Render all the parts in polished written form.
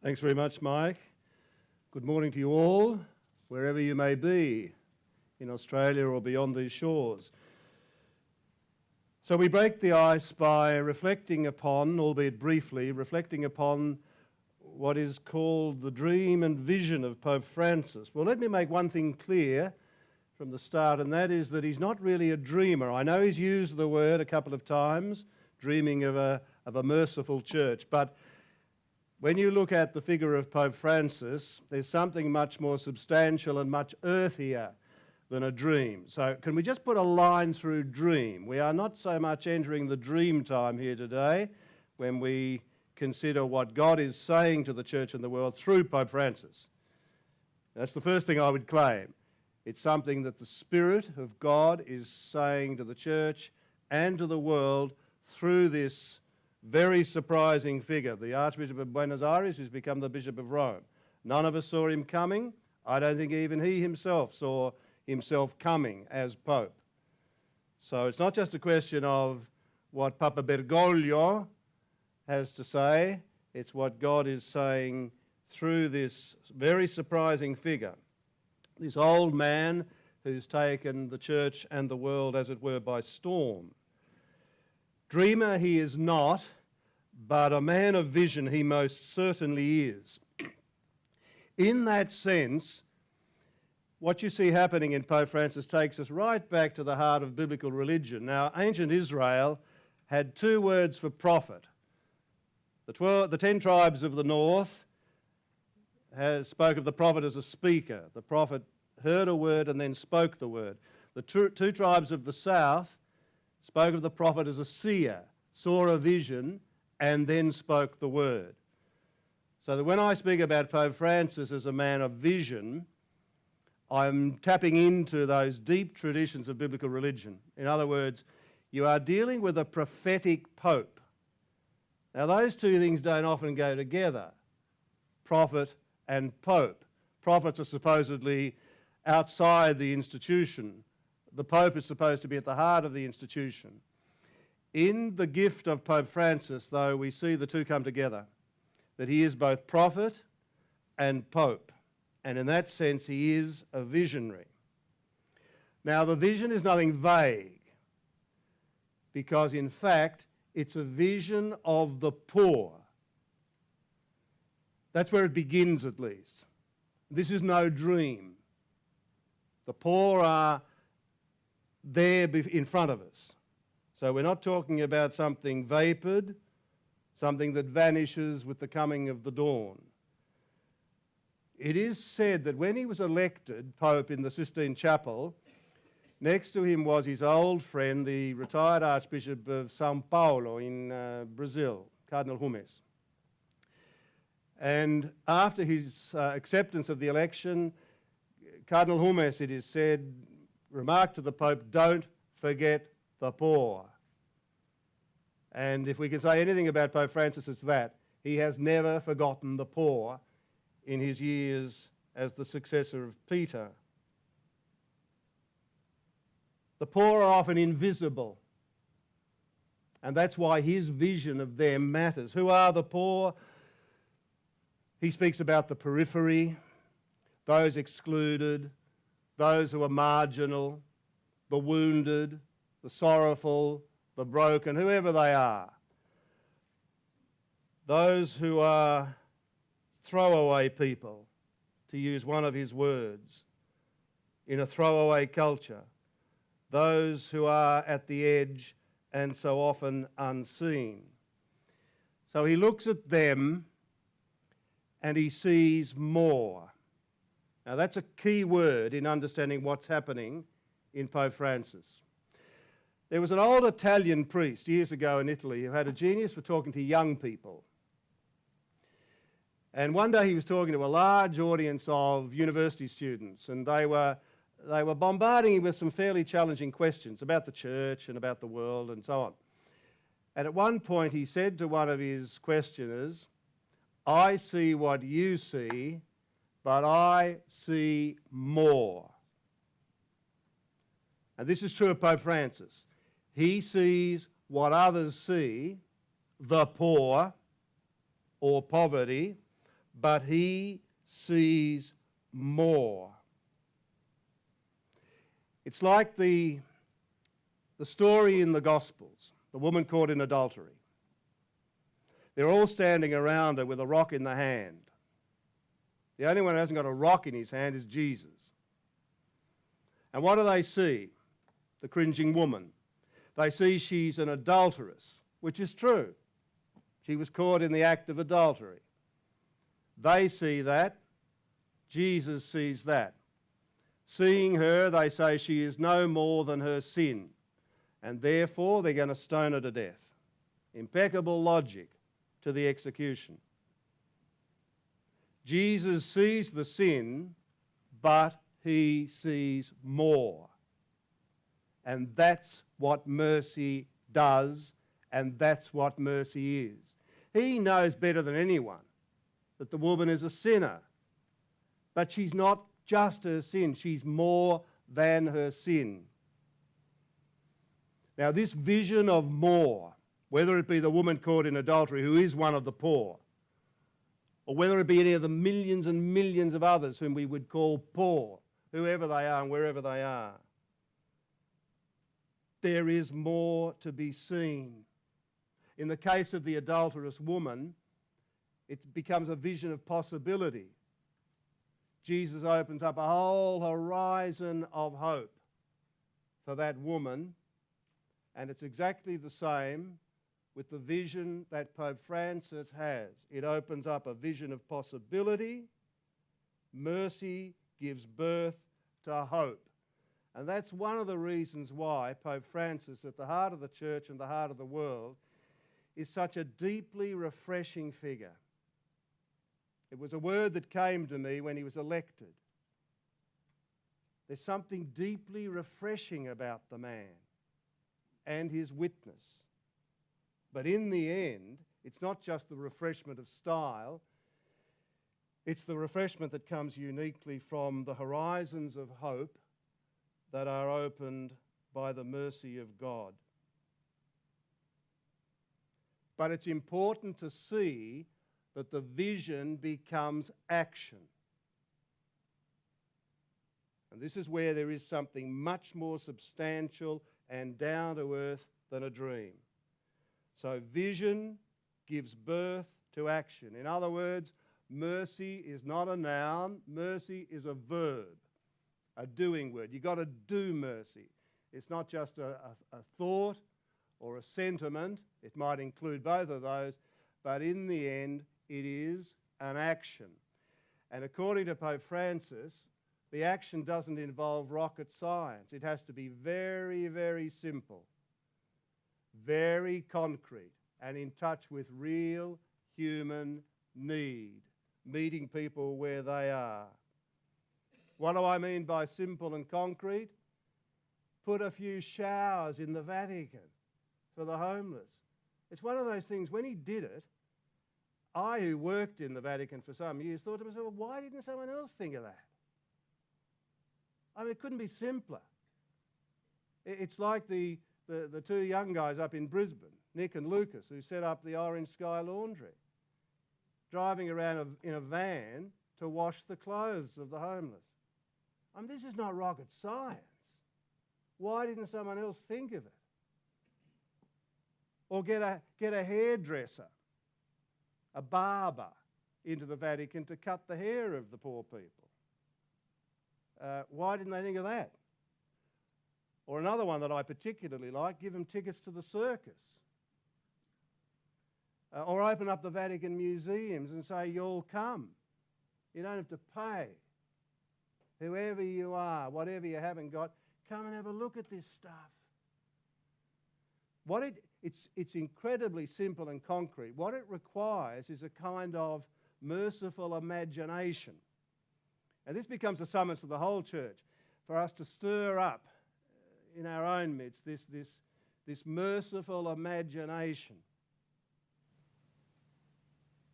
Thanks very much, Mike. Good morning to you all, wherever you may be, in Australia or beyond these shores. So we break the ice by reflecting upon, albeit briefly, reflecting upon what is called the dream and vision of Pope Francis. Well, let me make one thing clear from the start, and that is that he's not really a dreamer. I know he's used the word a couple of times, dreaming of a merciful church, but when you look at the figure of Pope Francis, there's something much more substantial and much earthier than a dream. So can we just put a line through dream? We are not so much entering the dream time here today when we consider what God is saying to the church and the world through Pope Francis. That's the first thing I would claim. It's something that the Spirit of God is saying to the church and to the world through this very surprising figure, the Archbishop of Buenos Aires, who's become the Bishop of Rome. None of us saw him coming. I don't think even he himself saw himself coming as Pope. So it's not just a question of what Papa Bergoglio has to say, it's what God is saying through this very surprising figure, this old man who's taken the church and the world, as it were, by storm. Dreamer he is not, but a man of vision he most certainly is. In that sense, what you see happening in Pope Francis takes us right back to the heart of biblical religion. Now, ancient Israel had two words for prophet. The 10 tribes of the north spoke of the prophet as a speaker. The prophet heard a word and then spoke the word. The two tribes of the south spoke of the prophet as a seer, saw a vision, and then spoke the word. So that when I speak about Pope Francis as a man of vision, I'm tapping into those deep traditions of biblical religion. In other words, you are dealing with a prophetic pope. Now, those two things don't often go together, prophet and pope. Prophets are supposedly outside the institution. The Pope is supposed to be at the heart of the institution. In the gift of Pope Francis, though, we see the two come together, that he is both prophet and Pope, and in that sense he is a visionary. Now, the vision is nothing vague, because in fact it's a vision of the poor. That's where it begins, at least. This is no dream. The poor are there in front of us. So we're not talking about something vapid, something that vanishes with the coming of the dawn. It is said that when he was elected Pope in the Sistine Chapel, next to him was his old friend, the retired Archbishop of São Paulo in Brazil, Cardinal Humes. And after his acceptance of the election, Cardinal Humes, it is said, remarked to the Pope, "Don't forget the poor." And if we can say anything about Pope Francis, it's that. He has never forgotten the poor in his years as the successor of Peter. The poor are often invisible, and that's why his vision of them matters. Who are the poor? He speaks about the periphery, those excluded, those who are marginal, the wounded, the sorrowful, the broken, whoever they are. Those who are throwaway people, to use one of his words, in a throwaway culture. Those who are at the edge and so often unseen. So he looks at them and he sees more. Now that's a key word in understanding what's happening in Pope Francis. There was an old Italian priest years ago in Italy who had a genius for talking to young people. And one day he was talking to a large audience of university students, and they were bombarding him with some fairly challenging questions about the church and about the world and so on. And at one point he said to one of his questioners, "I see what you see, but I see more." And this is true of Pope Francis. He sees what others see, the poor or poverty, but he sees more. It's like the story in the Gospels, the woman caught in adultery. They're all standing around her with a rock in the hand. The only one who hasn't got a rock in his hand is Jesus. And what do they see? The cringing woman. They see she's an adulteress, which is true. She was caught in the act of adultery. They see that. Jesus sees that. Seeing her, they say she is no more than her sin, and therefore they're going to stone her to death. Impeccable logic to the execution. Jesus sees the sin, but he sees more. And that's what mercy does, and that's what mercy is. He knows better than anyone that the woman is a sinner, but she's not just her sin, she's more than her sin. Now, this vision of more, whether it be the woman caught in adultery, who is one of the poor, or whether it be any of the millions and millions of others whom we would call poor, whoever they are and wherever they are, there is more to be seen. In the case of the adulterous woman, it becomes a vision of possibility. Jesus opens up a whole horizon of hope for that woman, and it's exactly the same with the vision that Pope Francis has. It opens up a vision of possibility. Mercy gives birth to hope. And that's one of the reasons why Pope Francis, at the heart of the church and the heart of the world, is such a deeply refreshing figure. It was a word that came to me when he was elected. There's something deeply refreshing about the man and his witness. But in the end, it's not just the refreshment of style, it's the refreshment that comes uniquely from the horizons of hope that are opened by the mercy of God. But it's important to see that the vision becomes action. And this is where there is something much more substantial and down to earth than a dream. So vision gives birth to action. In other words, mercy is not a noun, mercy is a verb, a doing word. You've got to do mercy. It's not just a thought or a sentiment. It might include both of those, but in the end, it is an action. And according to Pope Francis, the action doesn't involve rocket science. It has to be very, very simple, very concrete, and in touch with real human need, meeting people where they are. What do I mean by simple and concrete? Put a few showers in the Vatican for the homeless. It's one of those things, when he did it, I, who worked in the Vatican for some years, thought to myself, well, why didn't someone else think of that? I mean, it couldn't be simpler. It's like the two young guys up in Brisbane, Nick and Lucas, who set up the Orange Sky Laundry, driving around in a van to wash the clothes of the homeless. I mean, this is not rocket science. Why didn't someone else think of it? Or get a hairdresser, a barber, into the Vatican to cut the hair of the poor people. Why didn't they think of that? Or another one that I particularly like, give them tickets to the circus. Or open up the Vatican museums and say, you'll come. You don't have to pay. Whoever you are, whatever you haven't got, come and have a look at this stuff. It's incredibly simple and concrete. What it requires is a kind of merciful imagination. And this becomes the summons of the whole church, for us to stir up in our own midst this merciful imagination.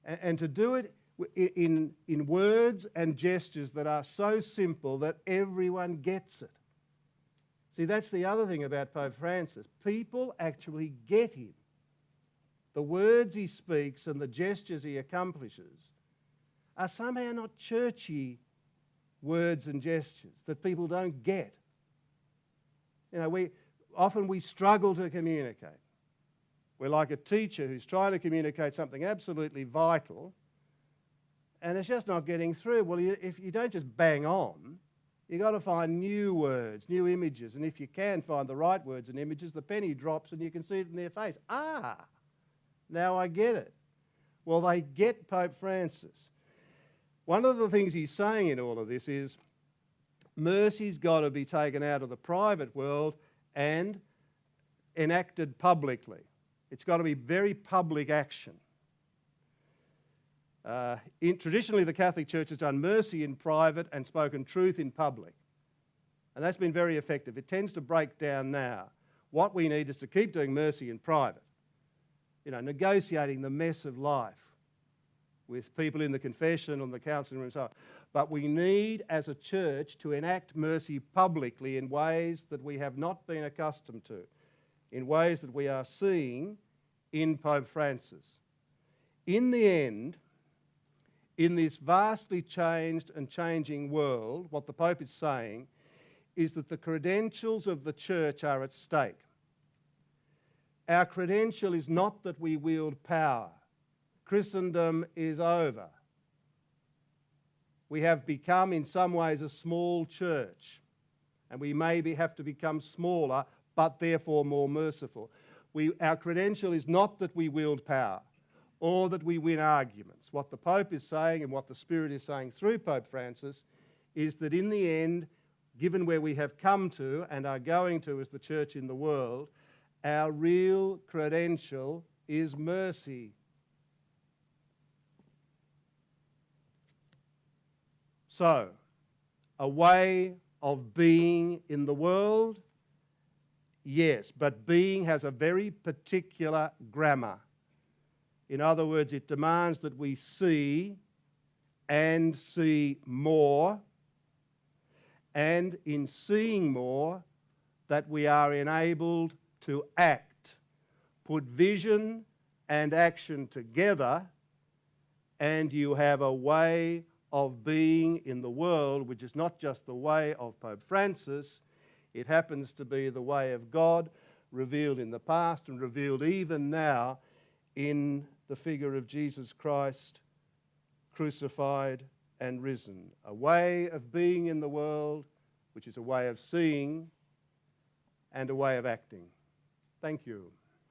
And to do it in words and gestures that are so simple that everyone gets it. See, that's the other thing about Pope Francis. People actually get him. The words he speaks and the gestures he accomplishes are somehow not churchy words and gestures that people don't get. You know, we struggle to communicate. We're like a teacher who's trying to communicate something absolutely vital and it's just not getting through. Well, if you don't just bang on, you've got to find new words, new images, and if you can find the right words and images, the penny drops and you can see it in their face. Ah, now I get it. Well, they get Pope Francis. One of the things he's saying in all of this is mercy's got to be taken out of the private world and enacted publicly. It's got to be very public action. Traditionally, the Catholic Church has done mercy in private and spoken truth in public. And that's been very effective. It tends to break down now. What we need is to keep doing mercy in private. You know, negotiating the mess of life with people in the confession, on the counselling room and so on. But we need, as a church, to enact mercy publicly in ways that we have not been accustomed to, in ways that we are seeing in Pope Francis. In the end, in this vastly changed and changing world, what the Pope is saying is that the credentials of the Church are at stake. Our credential is not that we wield power. Christendom is over. We have become, in some ways, a small church, and we maybe have to become smaller, but therefore more merciful. Our credential is not that we wield power or that we win arguments. What the Pope is saying and what the Spirit is saying through Pope Francis is that in the end, given where we have come to and are going to as the church in the world, our real credential is mercy. So, a way of being in the world? Yes, but being has a very particular grammar. In other words, it demands that we see and see more, and in seeing more, that we are enabled to act, put vision and action together, and you have a way of being in the world which is not just the way of Pope Francis, it happens to be the way of God, revealed in the past and revealed even now in the figure of Jesus Christ, crucified and risen. A way of being in the world, which is a way of seeing and a way of acting. Thank you.